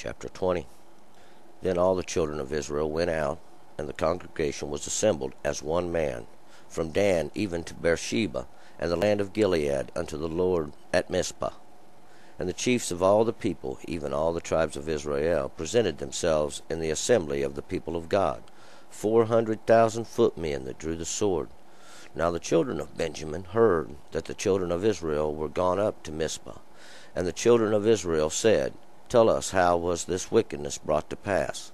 Chapter 20. Then all the children of Israel went out, and the congregation was assembled as one man, from Dan even to Beersheba, and the land of Gilead, unto the Lord at Mizpah. And the chiefs of all the people, even all the tribes of Israel, presented themselves in the assembly of the people of God, 400,000 footmen that drew the sword. Now the children of Benjamin heard that the children of Israel were gone up to Mizpah. And the children of Israel said, Tell us, how was this wickedness brought to pass?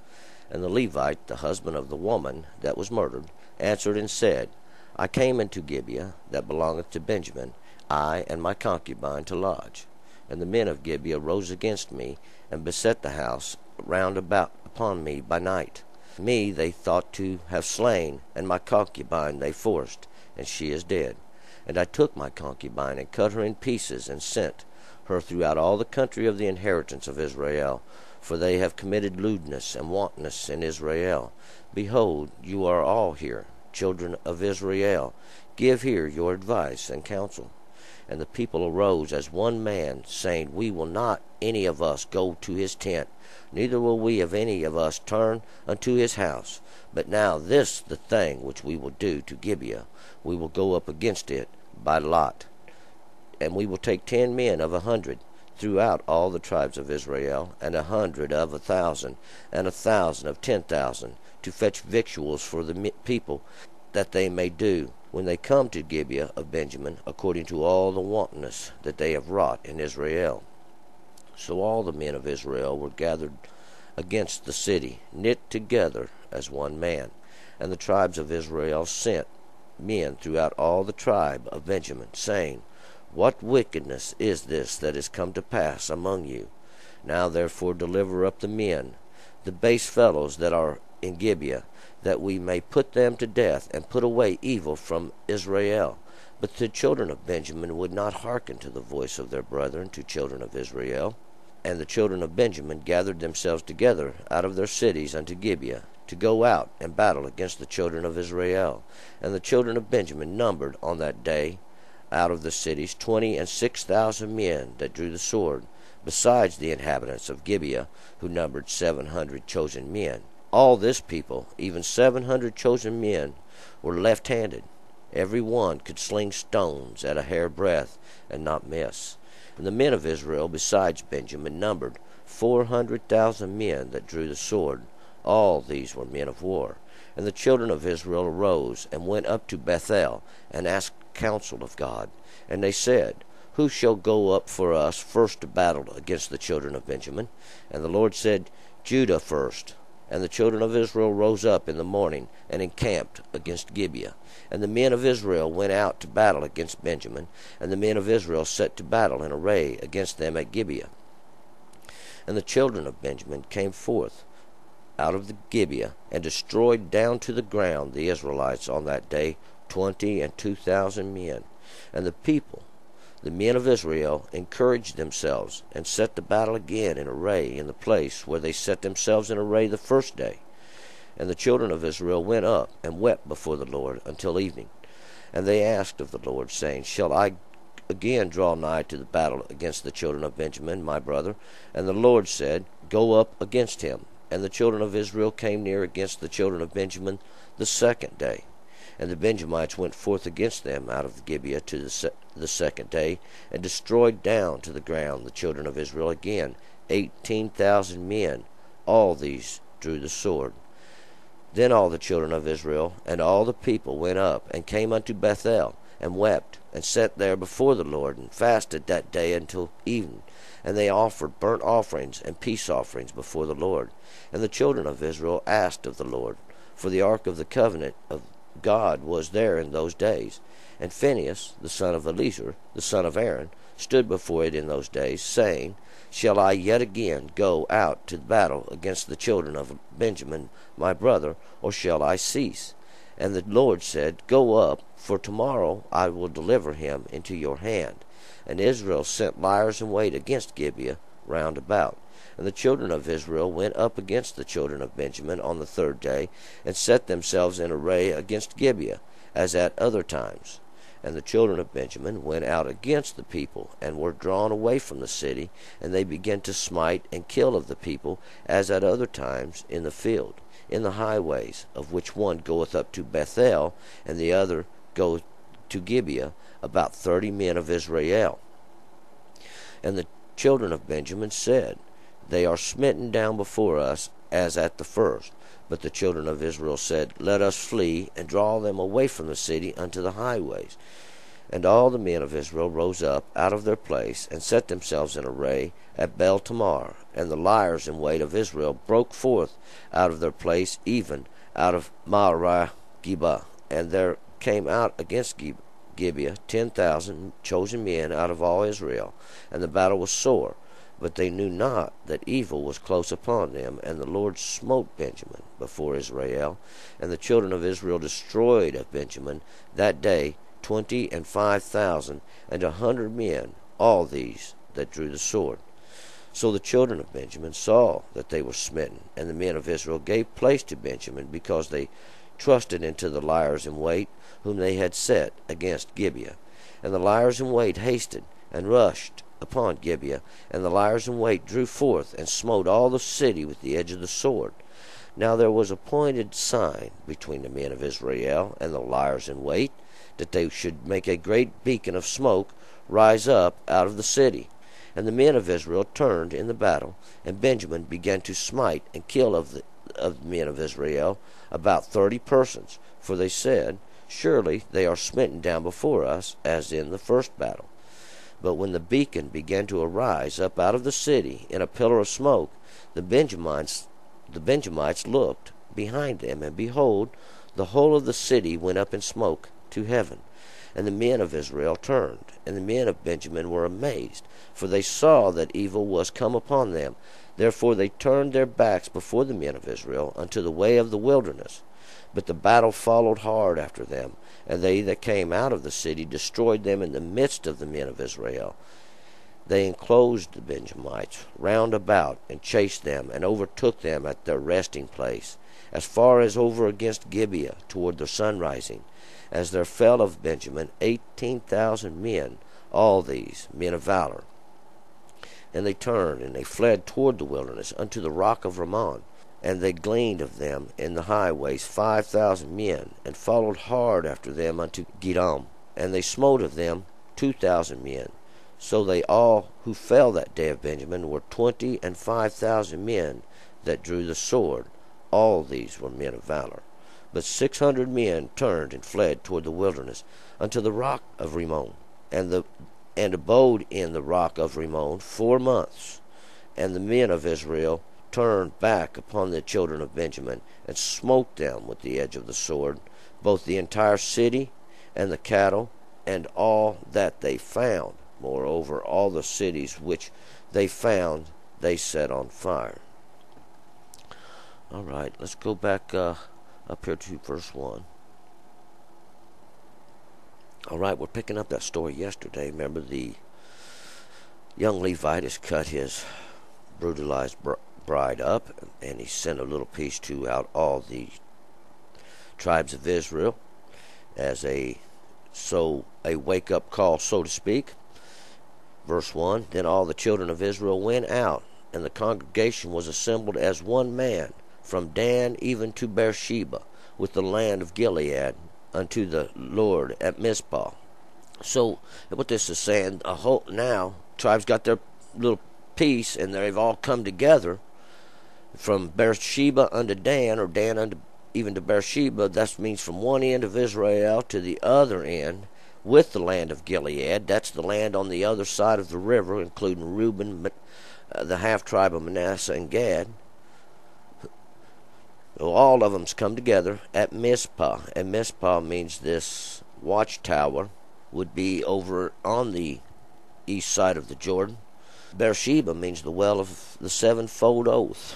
And the Levite, the husband of the woman that was murdered, answered and said, I came into Gibeah, that belongeth to Benjamin, I and my concubine, to lodge. And the men of Gibeah rose against me, and beset the house round about upon me by night. Me they thought to have slain, and my concubine they forced, and she is dead. And I took my concubine, and cut her in pieces, and sent her throughout all the country of the inheritance of Israel, for they have committed lewdness and wantonness in Israel. Behold, you are all here, children of Israel. Give here your advice and counsel. And the people arose as one man, saying, We will not any of us go to his tent, neither will we of any of us turn unto his house. But now this the thing which we will do to Gibeah, we will go up against it by lot. And we will take 10 men of 100 throughout all the tribes of Israel, and 100 of 1,000, and 1,000 of 10,000, to fetch victuals for the people, that they may do, when they come to Gibeah of Benjamin, according to all the wantonness that they have wrought in Israel. So all the men of Israel were gathered against the city, knit together as one man. And the tribes of Israel sent men throughout all the tribe of Benjamin, saying, What wickedness is this that is come to pass among you? Now therefore deliver up the men, the base fellows that are in Gibeah, that we may put them to death, and put away evil from Israel. But the children of Benjamin would not hearken to the voice of their brethren, to children of Israel. And the children of Benjamin gathered themselves together out of their cities unto Gibeah, to go out and battle against the children of Israel. And the children of Benjamin numbered on that day out of the cities 26,000 men that drew the sword, besides the inhabitants of Gibeah, who numbered 700 chosen men. All this people, even 700 chosen men, were left-handed. Every one could sling stones at a hair breadth, and not miss. And the men of Israel, besides Benjamin, numbered 400,000 men that drew the sword. All these were men of war. And the children of Israel arose, and went up to Bethel, and asked counsel of God. And they said, Who shall go up for us first to battle against the children of Benjamin? And the Lord said, Judah first. And the children of Israel rose up in the morning, and encamped against Gibeah. And the men of Israel went out to battle against Benjamin, and the men of Israel set to battle in array against them at Gibeah. And the children of Benjamin came forth out of the Gibeah, and destroyed down to the ground the Israelites on that day 22,000 men. And the people, the men of Israel, encouraged themselves, and set the battle again in array in the place where they set themselves in array the first day. And the children of Israel went up, and wept before the Lord until evening. And they asked of the Lord, saying, Shall I again draw nigh to the battle against the children of Benjamin, my brother? And the Lord said, Go up against him. And the children of Israel came near against the children of Benjamin the second day. And the Benjamites went forth against them out of Gibeah to the second day, and destroyed down to the ground the children of Israel again 18,000 men. All these drew the sword. Then all the children of Israel and all the people went up, and came unto Bethel, and wept, and sat there before the Lord, and fasted that day until even. And they offered burnt offerings and peace offerings before the Lord. And the children of Israel asked of the Lord, for the ark of the covenant of God was there in those days. And Phinehas, the son of Eleazar, the son of Aaron, stood before it in those days, saying, Shall I yet again go out to battle against the children of Benjamin my brother, or shall I cease? And the Lord said, Go up, for tomorrow I will deliver him into your hand. And Israel sent liers in wait against Gibeah round about. And the children of Israel went up against the children of Benjamin on the third day, and set themselves in array against Gibeah, as at other times. And the children of Benjamin went out against the people, and were drawn away from the city, and they began to smite and kill of the people, as at other times in the field, in the highways, of which one goeth up to Bethel, and the other goeth to Gibeah, about 30 men of Israel. And the children of Benjamin said, They are smitten down before us, as at the first. But the children of Israel said, Let us flee, and draw them away from the city unto the highways. And all the men of Israel rose up out of their place, and set themselves in array at Bel Tamar. And the liers in wait of Israel broke forth out of their place, even out of Maarah Geba. And there came out against Gibeah 10,000 chosen men out of all Israel. And the battle was sore. But they knew not that evil was close upon them, and the Lord smote Benjamin before Israel. And the children of Israel destroyed of Benjamin that day 25,000 and 100 men, all these that drew the sword. So the children of Benjamin saw that they were smitten, and the men of Israel gave place to Benjamin, because they trusted into the liers in wait, whom they had set against Gibeah. And the liers in wait hasted, and rushed upon Gibeah, and the liers in wait drew forth, and smote all the city with the edge of the sword. Now there was appointed sign between the men of Israel and the liers in wait, that they should make a great beacon of smoke rise up out of the city. And the men of Israel turned in the battle, and Benjamin began to smite and kill of the men of Israel about 30 persons. For they said, Surely they are smitten down before us, as in the first battle. But when the beacon began to arise up out of the city in a pillar of smoke, the Benjamites looked behind them, and behold, the whole of the city went up in smoke to heaven. And the men of Israel turned, and the men of Benjamin were amazed, for they saw that evil was come upon them. Therefore they turned their backs before the men of Israel unto the way of the wilderness. But the battle followed hard after them, and they that came out of the city destroyed them in the midst of the men of Israel. They enclosed the Benjamites round about, and chased them, and overtook them at their resting place, as far as over against Gibeah, toward the sunrising. As there fell of Benjamin 18,000 men, all these men of valor. And they turned, and they fled toward the wilderness, unto the rock of Rimmon. And they gleaned of them in the highways 5,000 men, and followed hard after them unto Gidom. And they smote of them 2,000 men. So they all who fell that day of Benjamin were 25,000 men that drew the sword. All these were men of valor. But 600 men turned and fled toward the wilderness unto the rock of Rimmon, and abode in the rock of Rimmon 4 months. And the men of Israel turned back upon the children of Benjamin, and smote them with the edge of the sword, both the entire city, and the cattle, and all that they found. Moreover, all the cities which they found they set on fire. All right, let's go back up here to verse 1. All right, we're picking up that story yesterday. Remember, the young Levite has cut his brutalized bride up, and he sent a little piece to out all the tribes of Israel as a wake-up call, so to speak. Verse 1, Then all the children of Israel went out, and the congregation was assembled as one man, from Dan even to Beersheba, with the land of Gilead, unto the Lord at Mizpah. So what this is saying, now tribes got their little piece, and they've all come together from Beersheba unto Dan, or Dan unto even to Beersheba. That means from one end of Israel to the other end, with the land of Gilead. That's the land on the other side of the river, including Reuben, the half-tribe of Manasseh, and Gad. So all of them's come together at Mizpah, and Mizpah means this watchtower would be over on the east side of the Jordan. Beersheba means the well of the sevenfold oath.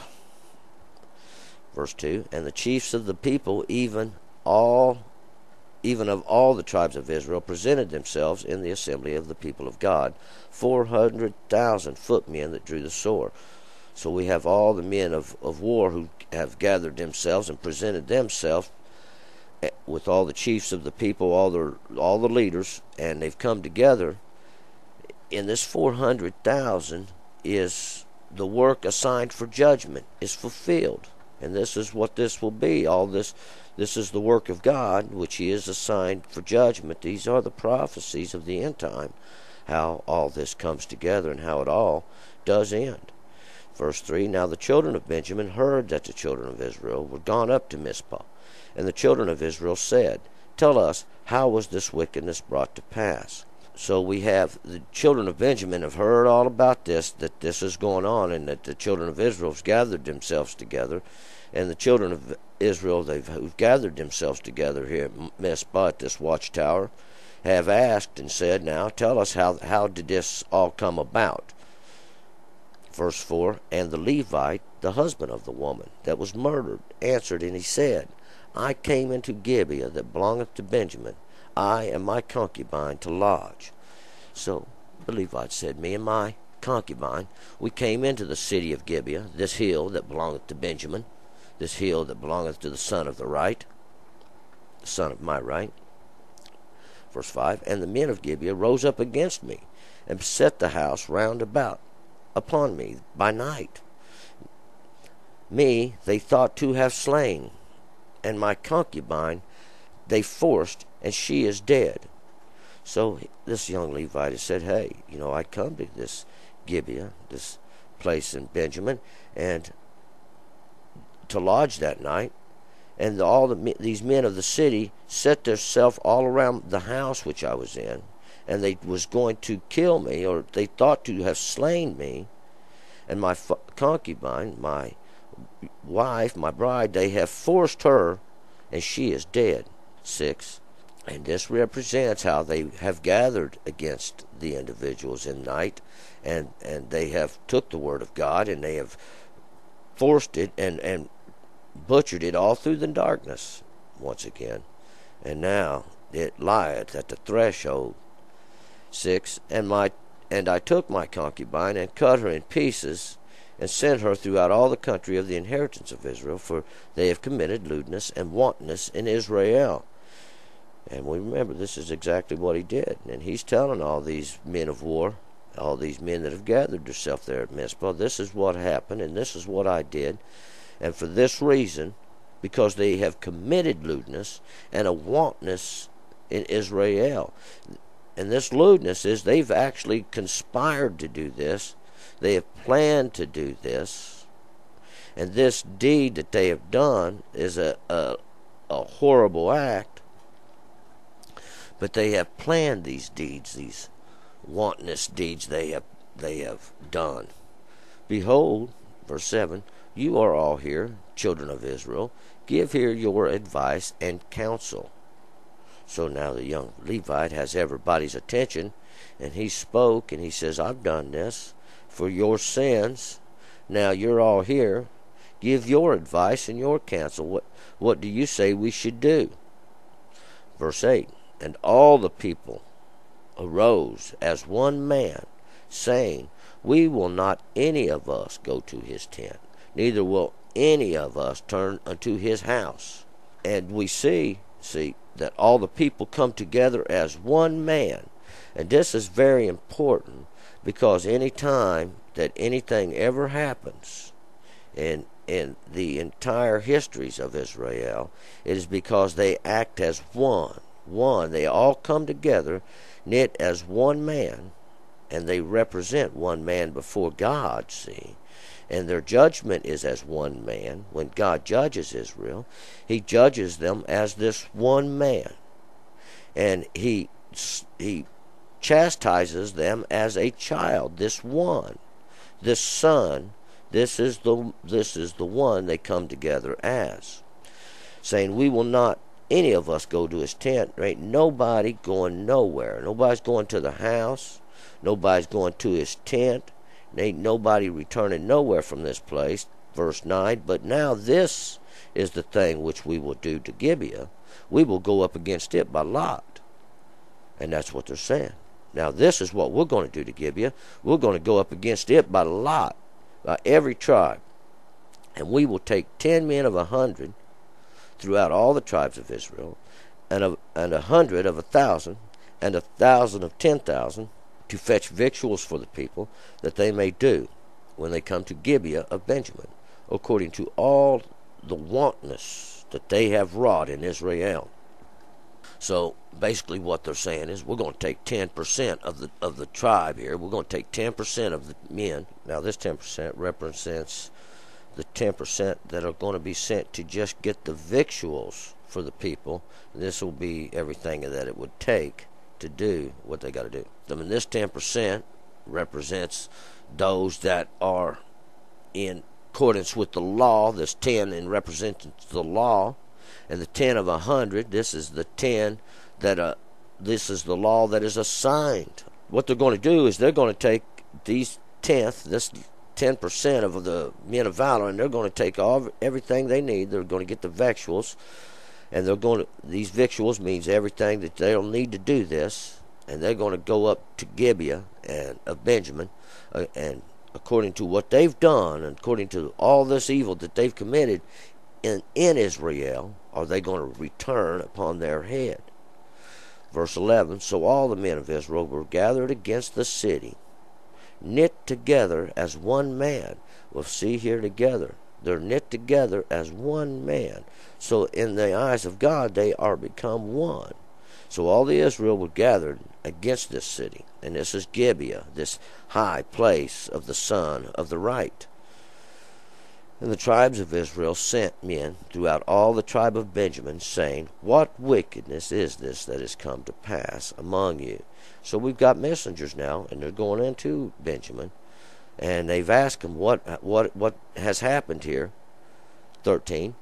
Verse 2, And the chiefs of the people, even of all the tribes of Israel, presented themselves in the assembly of the people of God, 400,000 footmen that drew the sword. So we have all the men of war who have gathered themselves and presented themselves with all the chiefs of the people, all the leaders, and they've come together. In this 400,000 is the work assigned for judgment is fulfilled, and this is what this will be. All this is the work of God, which He is assigned for judgment. These are the prophecies of the end time, how all this comes together and how it all does end. Verse 3, Now the children of Benjamin heard that the children of Israel were gone up to Mizpah, and the children of Israel said, Tell us, how was this wickedness brought to pass? So we have the children of Benjamin have heard all about this, that this is going on, and that the children of Israel have gathered themselves together. And the children of Israel, who've gathered themselves together here at Mizpah, at this watchtower, have asked and said, Now tell us, how did this all come about? Verse 4, And the Levite, the husband of the woman that was murdered, answered, and he said, I came into Gibeah that belongeth to Benjamin, I and my concubine, to lodge. So the Levite said, Me and my concubine, we came into the city of Gibeah, this hill that belongeth to Benjamin, this hill that belongeth to the son of the right, the son of my right. Verse 5, And the men of Gibeah rose up against me, and set the house round about upon me by night. Me they thought to have slain, and my concubine they forced, and she is dead. So this young Levite said, Hey, I come to this Gibeah, this place in Benjamin, and to lodge that night, and these men of the city set themselves all around the house which I was in, and they was going to kill me, or they thought to have slain me, and my concubine, my wife, my bride, they have forced her, and she is dead. 6. And this represents how they have gathered against the individuals in night, and they have took the word of God, and they have forced it and butchered it all through the darkness once again. And now it lieth at the threshold. 6. And I took my concubine, and cut her in pieces, and sent her throughout all the country of the inheritance of Israel, for they have committed lewdness and wantonness in Israel. And we remember this is exactly what he did. And he's telling all these men of war, all these men that have gathered themselves there at Mizpah, this is what happened, and this is what I did. And for this reason, because they have committed lewdness and a wantonness in Israel. And this lewdness is they've actually conspired to do this. They have planned to do this. And this deed that they have done is a horrible act. But they have planned these deeds, these wantonness deeds they have done. Behold, verse 7, You are all here, children of Israel. Give here your advice and counsel. So now the young Levite has everybody's attention, and he spoke, and he says, I've done this for your sins. Now you're all here. Give your advice and your counsel. What do you say we should do? Verse 8, And all the people arose as one man, saying, We will not any of us go to his tent, neither will any of us turn unto his house. And we see that all the people come together as one man. And this is very important, because any time that anything ever happens in the entire histories of Israel, it is because they act as one. They all come together, knit as one man, and they represent one man before God, see. And their judgment is as one man. When God judges Israel, he judges them as this one man. And he chastises them as a child, this one, this son. This is the one they come together as, saying, We will not any of us go to his tent. There ain't nobody going nowhere. Nobody's going to the house. Nobody's going to his tent. There ain't nobody returning nowhere from this place. Verse 9, But now this is the thing which we will do to Gibeah. We will go up against it by lot. And that's what they're saying. Now this is what we're going to do to Gibeah. We're going to go up against it by lot, by every tribe. And we will take 10 men of 100 throughout all the tribes of Israel, and 100 of 1,000, and 1,000 of 10,000, to fetch victuals for the people, that they may do, when they come to Gibeah of Benjamin, according to all the wantonness that they have wrought in Israel. So basically what they're saying is, we're going to take 10% of the tribe here. We're going to take 10% of the men. Now this 10% represents the 10% that are going to be sent to just get the victuals for the people. This will be everything that it would take to do what they got to do. I mean, this 10% represents those that are in accordance with the law. This 10 in represents the law, and the 10 of 100. This is the 10 that this is the law that is assigned. What they're going to do is they're going to take these this 10% of the men of valor, and they're going to take everything they need. They're going to get the victuals, and these victuals means everything that they'll need to do this, and they're going to go up to Gibeah of Benjamin, and according to what they've done, and according to all this evil that they've committed in Israel, are they going to return upon their head. Verse 11, so all the men of Israel were gathered against the city, knit together as one man. We'll see here together. They're knit together as one man. So in the eyes of God, they are become one. So all the Israel were gathered against this city. And this is Gibeah, this high place of the sun of the right. And the tribes of Israel sent men throughout all the tribe of Benjamin, saying, what wickedness is this that is come to pass among you? So we've got messengers now, and they're going into Benjamin, and they've asked him what has happened here. 13.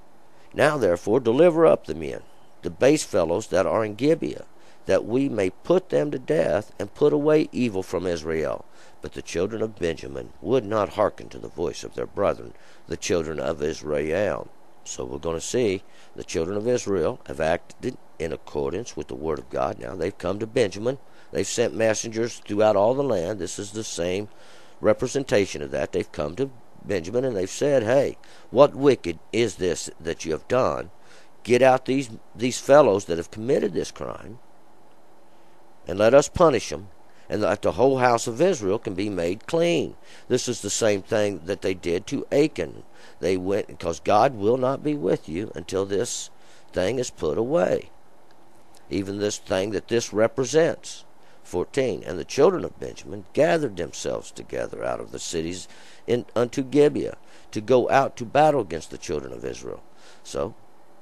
Now therefore deliver up the men, the base fellows that are in Gibeah, that we may put them to death, and put away evil from Israel. But the children of Benjamin would not hearken to the voice of their brethren, the children of Israel. So we're going to see the children of Israel have acted in accordance with the word of God. Now they've come to Benjamin. They've sent messengers throughout all the land. This is the same representation of that. They've come to Benjamin and they've said, hey, what wicked is this that you have done? Get out these fellows that have committed this crime, and let us punish them, and that the whole house of Israel can be made clean. This is the same thing that they did to Achan. They went, because God will not be with you until this thing is put away. Even this thing that this represents. 14. And the children of Benjamin gathered themselves together out of the cities unto Gibeah, to go out to battle against the children of Israel. So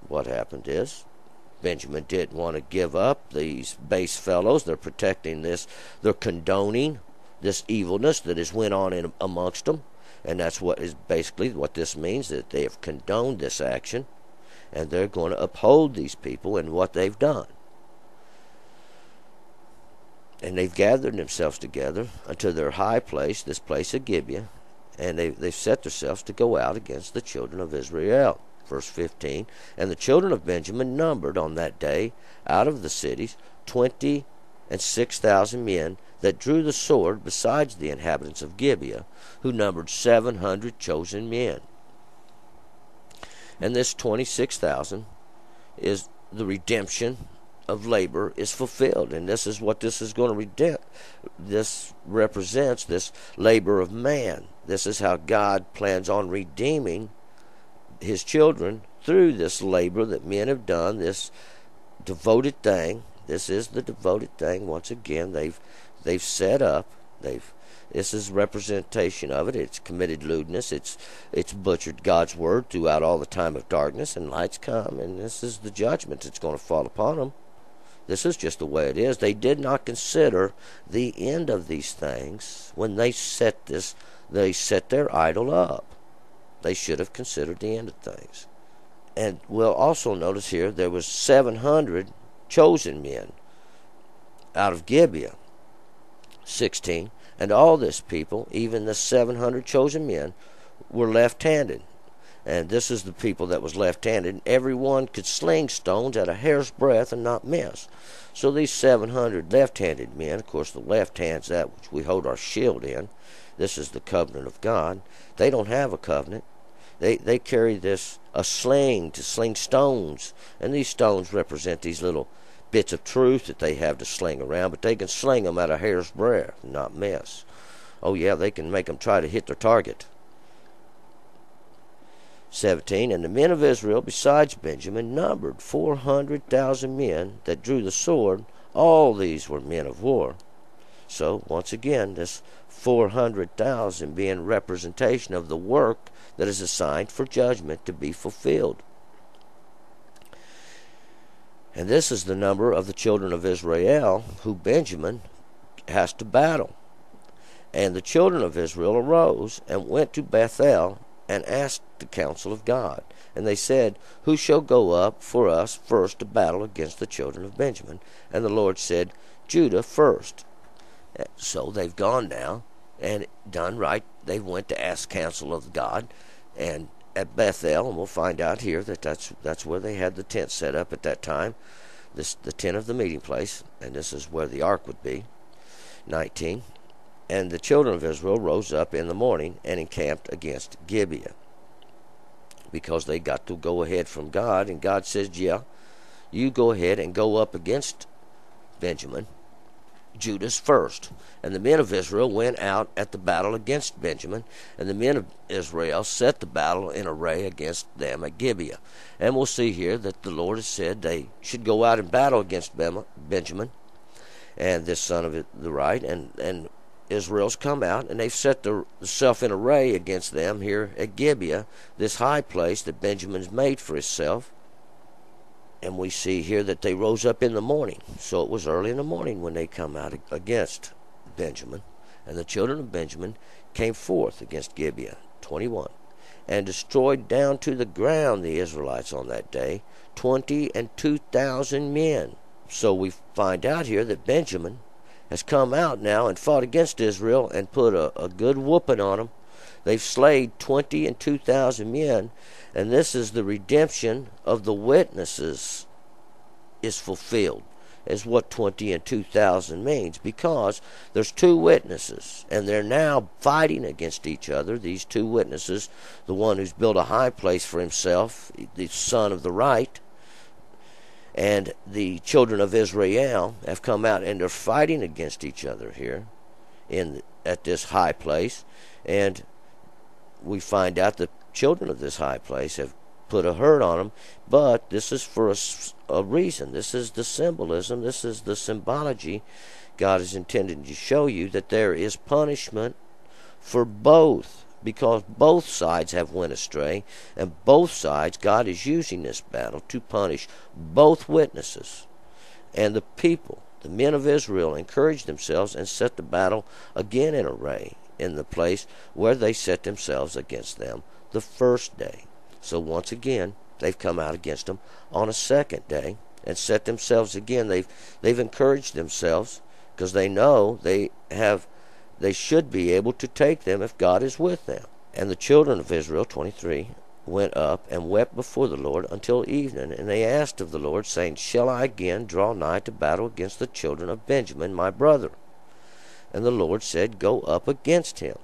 what happened is, Benjamin didn't want to give up these base fellows. They're protecting this. They're condoning this evilness that has went on amongst them. And that's what is basically what this means, that they have condoned this action. And they're going to uphold these people in what they've done. And they've gathered themselves together unto their high place, this place of Gibeah. And they've set themselves to go out against the children of Israel. Verse 15, and the children of Benjamin numbered on that day out of the cities 26,000 men that drew the sword, besides the inhabitants of Gibeah, who numbered 700 chosen men. And this 26,000 is the redemption of labor is fulfilled, and this is what this is going to redeem. This represents this labor of man. This is how God plans on redeeming his children through this labor that men have done, this devoted thing. This is the devoted thing. Once again, they've set up. This is representation of it. It's committed lewdness. It's butchered God's word throughout all the time of darkness, and lights come, and this is the judgment that's going to fall upon them. This is just the way it is. They did not consider the end of these things when they set their idol up. They should have considered the end of things. And we'll also notice here there was 700 chosen men out of Gibeah. 16. And all this people, even the 700 chosen men, were left-handed. And this is the people that was left-handed. Everyone could sling stones at a hair's breadth and not miss. So these 700 left-handed men, of course the left hand's that which we hold our shield in. This is the covenant of God. They don't have a covenant. They carry a sling to sling stones, and these stones represent these little bits of truth that they have to sling around, but they can sling them at a hair's breadth and not miss. Oh yeah, they can make them try to hit their target. 17, and the men of Israel, besides Benjamin, numbered 400,000 men that drew the sword. All these were men of war. So, once again, this 400,000 being representation of the work that is assigned for judgment to be fulfilled. And this is the number of the children of Israel who Benjamin has to battle. And the children of Israel arose and went to Bethel and asked the counsel of God. And they said, Who shall go up for us first to battle against the children of Benjamin? And the Lord said, Judah first. So they've gone now and done right. They went to ask counsel of God, and at Bethel, and we'll find out here that that's where they had the tent set up at that time, the tent of the meeting place, and this is where the ark would be. 19. And the children of Israel rose up in the morning and encamped against Gibeah, because they got to go ahead from God, and God says, yeah, you go ahead and go up against Benjamin, Judah's first. And the men of Israel went out at the battle against Benjamin, and the men of Israel set the battle in array against them at Gibeah. And we'll see here that the Lord has said they should go out and battle against Benjamin, and this son of the right, and Israel's come out, and they've set themselves in array against them here at Gibeah, this high place that Benjamin's made for himself. And we see here that they rose up in the morning. So it was early in the morning when they come out against Benjamin. And the children of Benjamin came forth against Gibeah, 21, and destroyed down to the ground the Israelites on that day, 22,000 men. So we find out here that Benjamin has come out now and fought against Israel and put a good whooping on them. They've slayed 22,000 men, and this is the redemption of the witnesses is fulfilled, is what 22,000 means, because there's two witnesses, and they're now fighting against each other, these two witnesses, the one who's built a high place for himself, the son of the right, and the children of Israel have come out and they're fighting against each other here at this high place. And we find out the children of this high place have put a hurt on them. But this is for a reason. This is the symbolism. This is the symbology. God is intended to show you that there is punishment for both, because both sides have went astray, and both sides, God is using this battle to punish both witnesses. And the people, the men of Israel, encouraged themselves and set the battle again in array in the place where they set themselves against them the first day. So once again, they've come out against them on a second day and set themselves again. They've encouraged themselves because they know they should be able to take them if God is with them. And the children of Israel, 23, went up and wept before the Lord until evening. And they asked of the Lord, saying, Shall I again draw nigh to battle against the children of Benjamin, my brother? And the Lord said, Go up against him.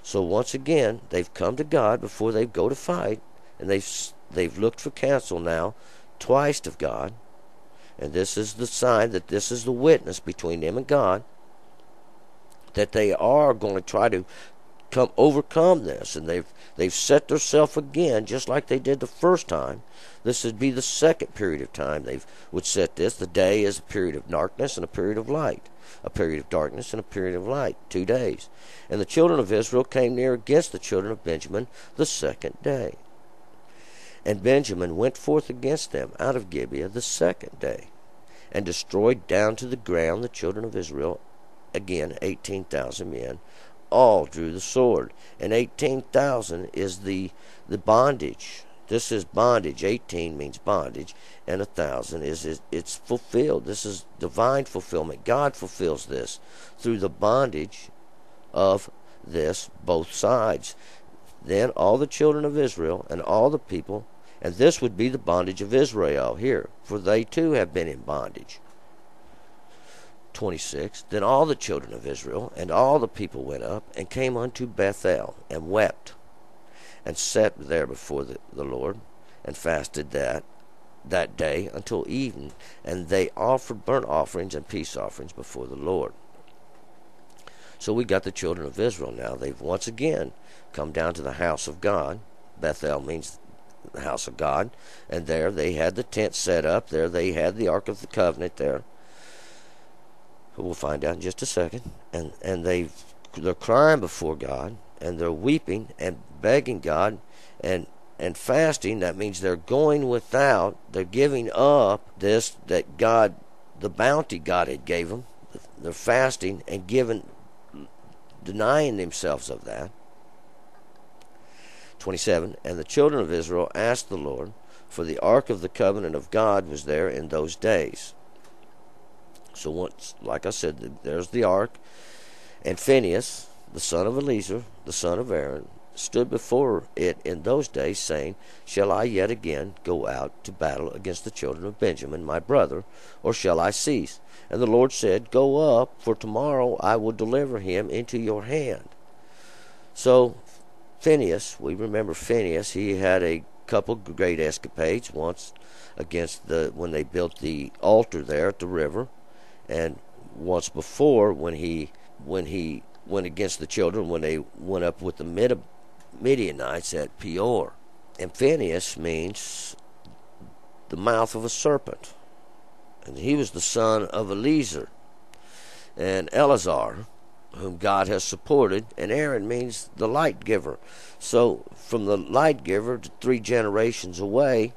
So once again, they've come to God before they go to fight, and they've looked for counsel now twice of God. And this is the sign that this is the witness between them and God, that they are going to try to overcome this, and they've set themselves again, just like they did the first time. This would be the second period of time they would set this. The day is a period of darkness and a period of light. A period of darkness and a period of light, 2 days. And the children of Israel came near against the children of Benjamin the second day. And Benjamin went forth against them out of Gibeah the second day, and destroyed down to the ground the children of Israel, again 18,000 men. All drew the sword, and 18,000 is the bondage. This is bondage. 18 means bondage, and 1,000 it's fulfilled. This is divine fulfillment. God fulfills this through the bondage of this both sides. Then all the children of Israel and all the people, and this would be the bondage of Israel here, for they too have been in bondage. 26. Then all the children of Israel and all the people went up and came unto Bethel and wept. and sat there before the Lord, and fasted that day until evening, and they offered burnt offerings and peace offerings before the Lord. So we got the children of Israel now. They've once again come down to the house of God. Bethel means the house of God. And there they had the tent set up. There they had the Ark of the Covenant there. We'll find out in just a second. And they're crying before God, and they're weeping and begging God and fasting. That means they're going without. They're giving up this that God, the bounty God had gave them. They're fasting and denying themselves of that. 27, and the children of Israel asked the Lord, for the ark of the covenant of God was there in those days. So once, like I said, there's the ark, and Phinehas, the son of Eleazar, the son of Aaron, stood before it in those days, saying, Shall I yet again go out to battle against the children of Benjamin, my brother, or shall I cease? And the Lord said, Go up, for tomorrow I will deliver him into your hand. So Phinehas, we remember Phinehas, he had a couple great escapades. Once against when they built the altar there at the river, and once before when he went against the children when they went up with the Midianites at Peor. And Phinehas means the mouth of a serpent. And he was the son of Eleazar and Eleazar, whom God has supported. And Aaron means the light giver. So from the light giver to 3 generations away,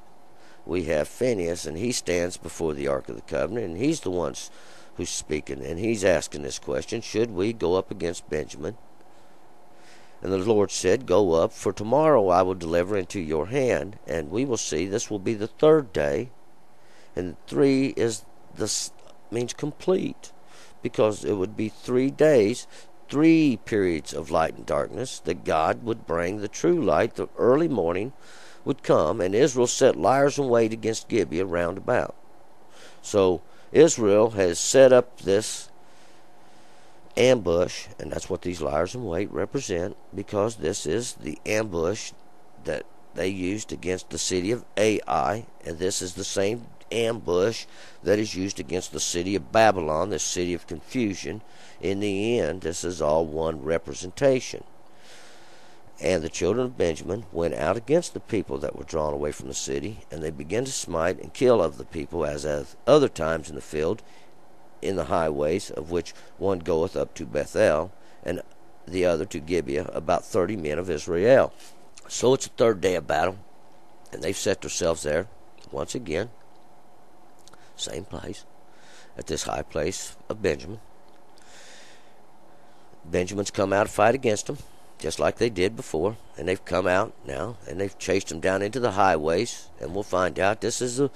we have Phinehas, and he stands before the Ark of the Covenant, and he's the one who's speaking, and he's asking this question, should we go up against Benjamin? And the Lord said, Go up, for tomorrow I will deliver into your hand. And we will see, this will be the 3rd day, and 3 means complete, because it would be 3 days, 3 periods of light and darkness, that God would bring the true light. The early morning would come, and Israel set liers in wait against Gibeah round about. So Israel has set up this ambush, and that's what these liers in wait represent, because this is the ambush that they used against the city of Ai, and this is the same ambush that is used against the city of Babylon, the city of confusion. In the end, this is all one representation. And the children of Benjamin went out against the people that were drawn away from the city, and they began to smite and kill of the people, as at other times in the field, in the highways, of which one goeth up to Bethel, and the other to Gibeah, about 30 men of Israel. So it's the 3rd day of battle, and they've set themselves there, once again, same place, at this high place of Benjamin. Benjamin's come out to fight against them, just like they did before, and they've come out now, and they've chased them down into the highways, and we'll find out this is a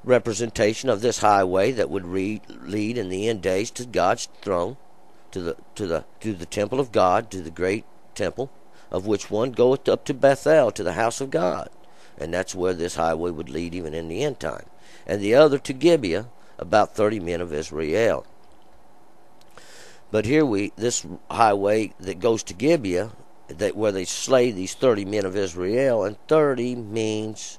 representation of this highway that would lead in the end days to God's throne, to the temple of God, to the great temple, of which one goeth up to Bethel, to the house of God, and that's where this highway would lead even in the end time, and the other to Gibeah, about 30 men of Israel. But here this highway that goes to Gibeah, where they slay these 30 men of Israel, and 30 means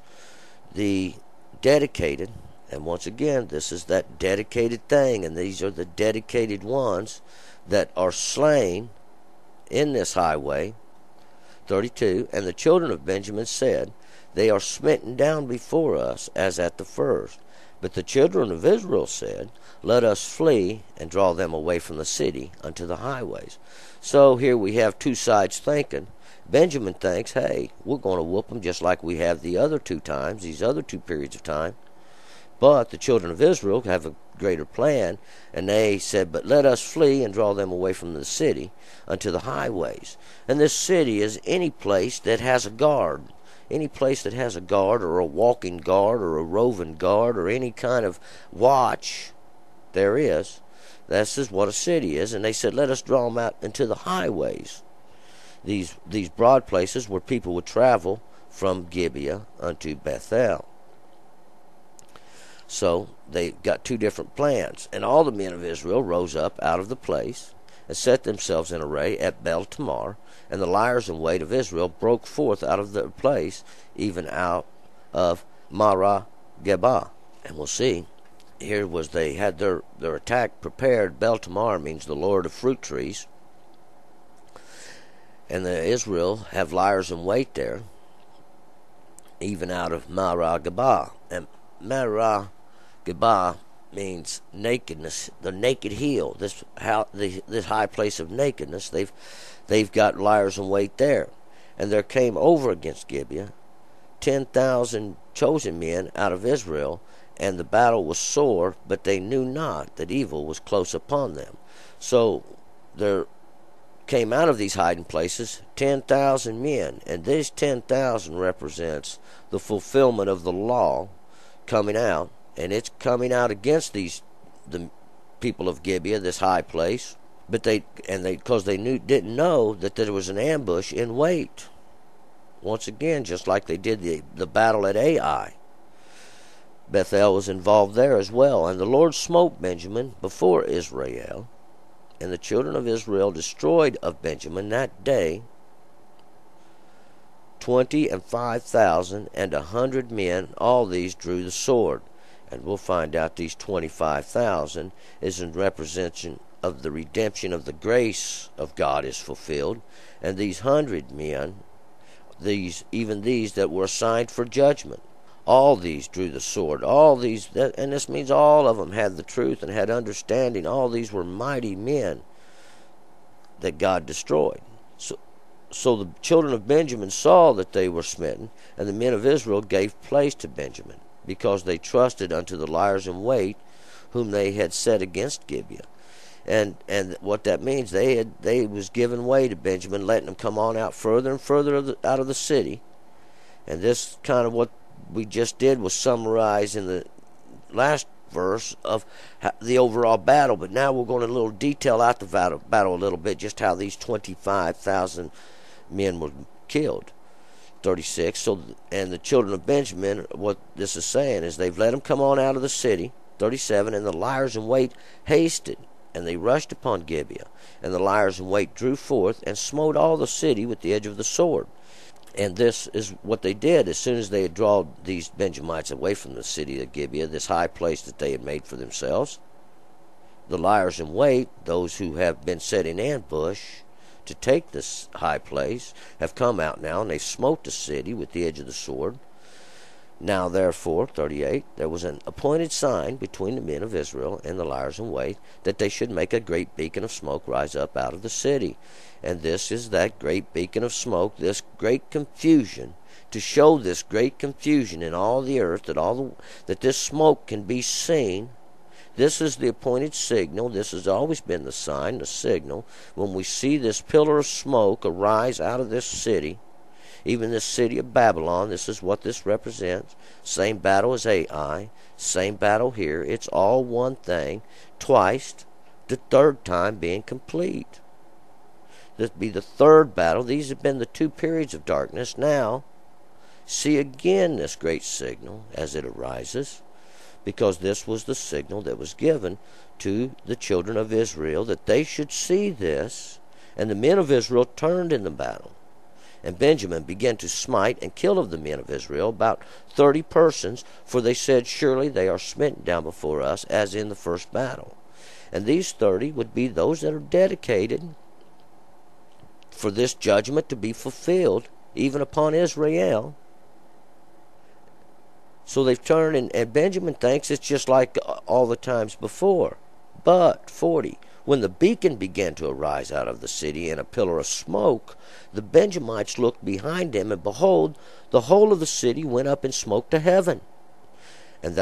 the dedicated, and once again, this is that dedicated thing, and these are the dedicated ones that are slain in this highway. 32, and the children of Benjamin said, They are smitten down before us, as at the first. But the children of Israel said, Let us flee and draw them away from the city unto the highways. So here we have 2 sides thinking. Benjamin thinks, hey, we're going to whoop them just like we have the other 2 times, these other 2 periods of time. But the children of Israel have a greater plan, and they said, But let us flee and draw them away from the city unto the highways. And this city is any place that has a guard. Any place that has a guard, or a walking guard, or a roving guard, or any kind of watch there is. This is what a city is. And they said, Let us draw them out into the highways. These broad places where people would travel from Gibeah unto Bethel. So they got 2 different plans. And all the men of Israel rose up out of the place, and set themselves in array at Bel Tamar, and the liers in wait of Israel broke forth out of their place, even out of Marah Gebah. And we'll see, here was they had their attack prepared. Bel Tamar means the Lord of fruit trees. And the Israel have liers in wait there, even out of Marah Gebah. And Marah Gebah means nakedness, the naked hill. This high place of nakedness. They've got liers in wait there. And there came over against Gibeah 10,000 chosen men out of Israel, and the battle was sore, but they knew not that evil was close upon them. So there came out of these hiding places 10,000 men, and these 10,000 represents the fulfillment of the law coming out, and it's coming out against the people of Gibeah, this high place. But because they didn't know that there was an ambush in wait. Once again, just like they did the battle at Ai. Bethel was involved there as well. And the Lord smote Benjamin before Israel, and the children of Israel destroyed of Benjamin that day 25,000 and 100 men. All these drew the sword. And we'll find out these 25,000 is in representation of the redemption of the grace of God is fulfilled. And these 100 men, even these that were assigned for judgment, all these drew the sword. All these, and this means all of them had the truth and had understanding. All these were mighty men that God destroyed. So the children of Benjamin saw that they were smitten, and the men of Israel gave place to Benjamin, because they trusted unto the liers in wait, whom they had set against Gibeah. And what that means, they was giving way to Benjamin, letting them come on out further and further out of the city. And this kind of what we just did was summarized in the last verse of the overall battle. But now we're going to little detail out the battle a little bit, just how these 25,000 men were killed. 36. So, and the children of Benjamin, what this is saying is they've let them come on out of the city. 37. And the liers in wait hasted, and they rushed upon Gibeah. And the liers in wait drew forth, and smote all the city with the edge of the sword. And this is what they did as soon as they had drawn these Benjamites away from the city of Gibeah, this high place that they had made for themselves. The liers in wait, those who have been set in ambush to take this high place, have come out now, and they smote the city with the edge of the sword. Now therefore, 38, there was an appointed sign between the men of Israel and the liers in wait, that they should make a great beacon of smoke rise up out of the city. And this is that great beacon of smoke, this great confusion, to show this great confusion in all the earth, that this smoke can be seen. This is the appointed signal. This has always been the sign, the signal. When we see this pillar of smoke arise out of this city, even this city of Babylon, this is what this represents. Same battle as Ai, same battle here. It's all one thing, twice, the third time being complete. This be the third battle. These have been the two periods of darkness. Now, see again this great signal as it arises, because this was the signal that was given to the children of Israel, that they should see this. And the men of Israel turned in the battle. And Benjamin began to smite and kill of the men of Israel about 30 persons, for they said, surely they are smitten down before us, as in the first battle. And these 30 would be those that are dedicated for this judgment to be fulfilled, even upon Israel. So they've turned, and Benjamin thinks it's just like all the times before. But, 40, when the beacon began to arise out of the city in a pillar of smoke, the Benjamites looked behind them, and behold, the whole of the city went up in smoke to heaven. And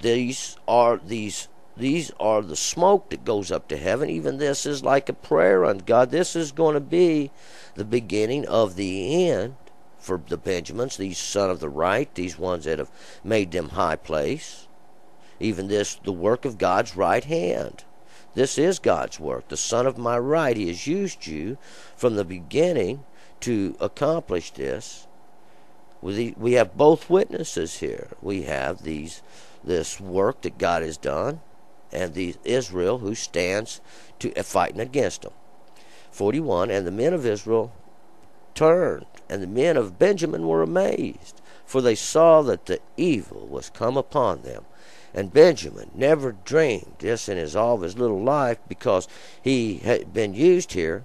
these are the smoke that goes up to heaven. Even this is like a prayer unto God. This is going to be the beginning of the end for the Benjamins, these son of the right, these ones that have made them high place. Even this, the work of God's right hand. This is God's work. The son of my right, he has used you from the beginning to accomplish this. We have both witnesses here. We have this work that God has done, and the Israel who stands to fighting against them. 41, and the men of Israel turned, and the men of Benjamin were amazed, for they saw that the evil was come upon them. And Benjamin never dreamed this in all of his little life, because he had been used here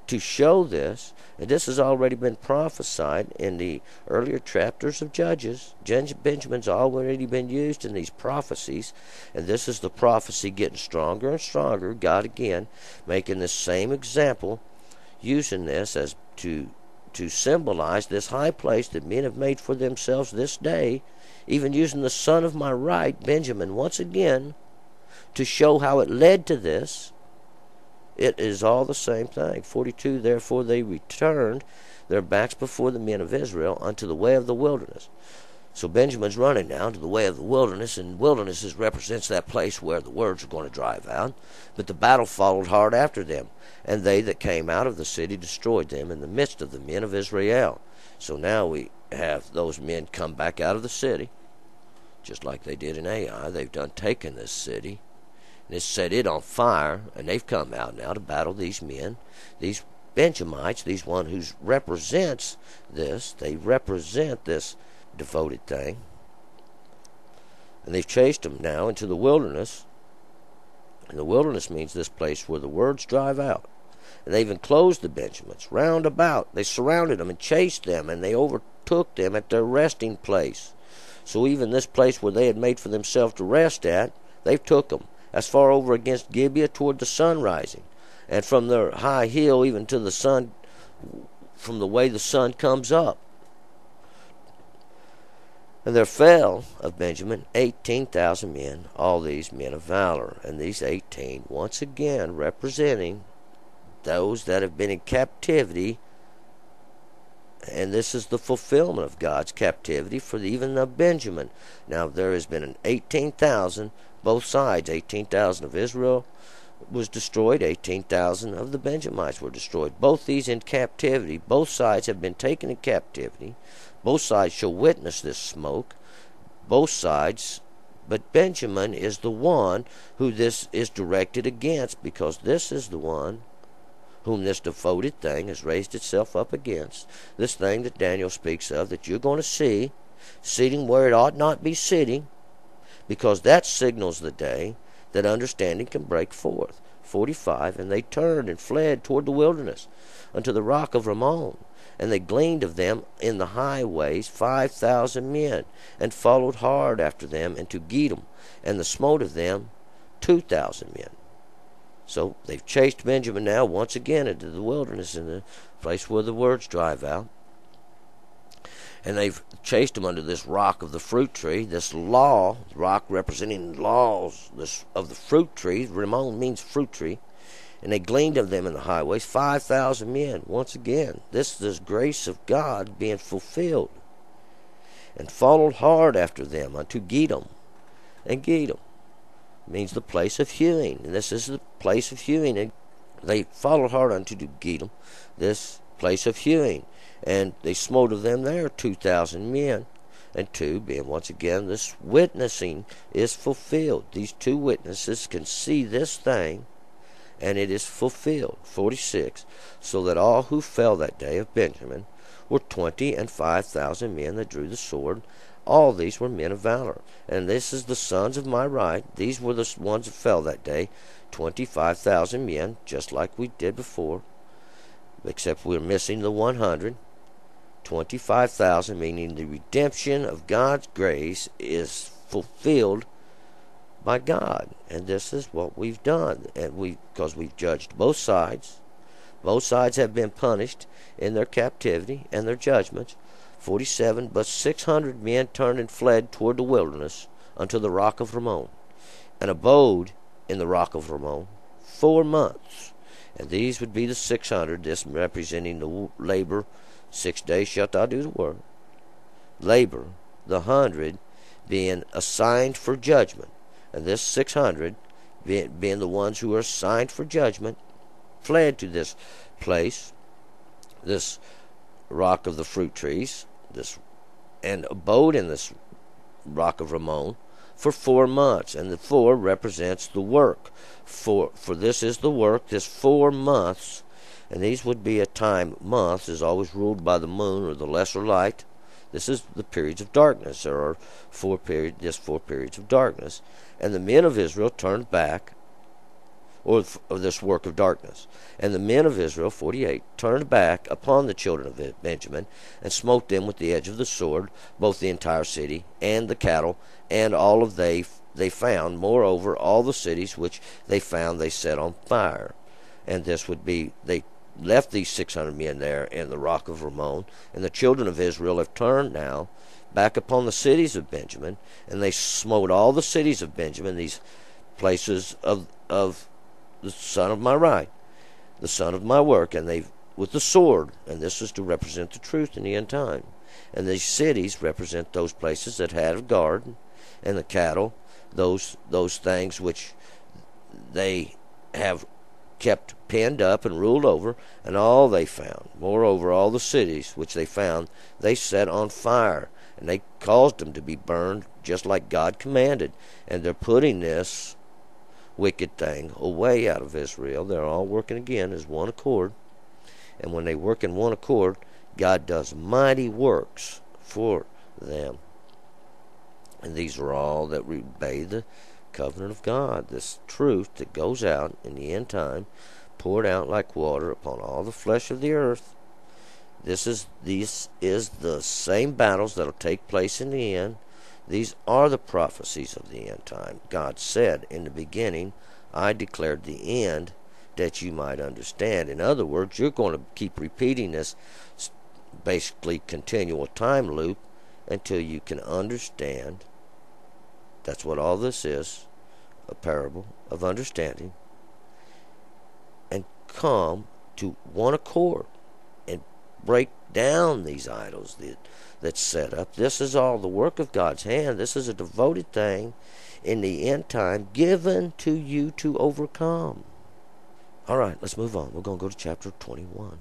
to show this, and this has already been prophesied in the earlier chapters of Judges. Benjamin's already been used in these prophecies, and this is the prophecy getting stronger and stronger. God again making this same example, using this as to symbolize this high place that men have made for themselves this day, even using the son of my right, Benjamin, once again, to show how it led to this. It is all the same thing. 42, therefore they returned their backs before the men of Israel unto the way of the wilderness. So Benjamin's running now to the way of the wilderness, and wilderness represents that place where the words are going to drive out. But the battle followed hard after them, and they that came out of the city destroyed them in the midst of the men of Israel. So now we have those men come back out of the city, just like they did in Ai. They've done taken this city, and it's set it on fire, and they've come out now to battle these men, these Benjamites, these one who represents this. They represent this devoted thing, and they've chased them now into the wilderness. And the wilderness means this place where the words drive out. And they've enclosed the Benjamites round about. They surrounded them and chased them, and they overtook them at their resting place. So even this place where they had made for themselves to rest at, they've took them as far over against Gibeah toward the sun rising, and from their high hill even to the sun, from the way the sun comes up. And there fell of Benjamin 18,000 men, all these men of valor. And these 18, once again, representing those that have been in captivity. And this is the fulfillment of God's captivity for even the Benjamin. Now there has been an 18,000, both sides. 18,000 of Israel was destroyed. 18,000 of the Benjamites were destroyed. Both these in captivity. Both sides have been taken in captivity. Both sides shall witness this smoke. Both sides. But Benjamin is the one who this is directed against, because this is the one whom this devoted thing has raised itself up against. This thing that Daniel speaks of, that you're going to see, sitting where it ought not be sitting, because that signals the day that understanding can break forth. 45, and they turned and fled toward the wilderness unto the rock of Rimmon. And they gleaned of them in the highways 5,000 men, and followed hard after them into Gidom, and the smote of them 2,000 men. So they've chased Benjamin now once again into the wilderness, in the place where the words drive out. And they've chased him under this rock of the fruit tree, this law, rock representing laws of the fruit tree. Rimmon means fruit tree. And they gleaned of them in the highways 5,000 men. Once again, this is the grace of God being fulfilled. And followed hard after them unto Gidom. And Gidom means the place of hewing. And this is the place of hewing. And they followed hard unto Gidom, this place of hewing. And they smote of them there 2,000 men. And 2, being once again, this witnessing is fulfilled. These 2 witnesses can see this thing, and it is fulfilled. 46, so that all who fell that day of Benjamin were 25,000 men that drew the sword. All these were men of valor. And this is the sons of my right. These were the ones that fell that day. 25,000 men, just like we did before, except we're missing the 100. 25,000, meaning the redemption of God's grace is fulfilled by God. And this is what we've done. And because we've judged both sides. Both sides have been punished in their captivity and their judgments. 47, but 600 men turned and fled toward the wilderness unto the rock of Rimmon, and abode in the rock of Rimmon 4 months. And these would be the 600, this representing the labor. 6 days shalt thou do the work. Labor, the 100, being assigned for judgment. And this 600, being the ones who are assigned for judgment, fled to this place, this rock of the fruit trees, and abode in this rock of Rimmon for 4 months. And the 4 represents the work. For this is the work, this 4 months, And these would be a time. Month is always ruled by the moon or the lesser light. This is the periods of darkness. There are four periods of darkness. And the men of Israel turned back, or this work of darkness. And the men of Israel, 48, turned back upon the children of Benjamin, and smote them with the edge of the sword, both the entire city, and the cattle, and all of they found. Moreover, all the cities which they found they set on fire. And this would be, they left these 600 men there in the rock of Rimmon, and the children of Israel have turned now back upon the cities of Benjamin, and they smote all the cities of Benjamin, these places of the son of my right, the son of my work, and they with the sword, and this is to represent the truth in the end time. And these cities represent those places that had a guard, and the cattle, those things which they have kept penned up and ruled over, and all they found. Moreover, all the cities which they found, they set on fire, and they caused them to be burned, just like God commanded. And they're putting this wicked thing away out of Israel. They're all working again as one accord. And when they work in one accord, God does mighty works for them. And these are all that obey the covenant of God, this truth that goes out in the end time, poured out like water upon all the flesh of the earth. This is the same battles that will take place in the end. These are the prophecies of the end time. God said, in the beginning, I declared the end that you might understand. In other words, you're going to keep repeating this basically continual time loop until you can understand. That's what all this is, a parable of understanding, and come to one accord and break down these idols that's set up. This is all the work of God's hand. This is a devoted thing in the end time given to you to overcome. All right, let's move on. We're going to go to chapter 21.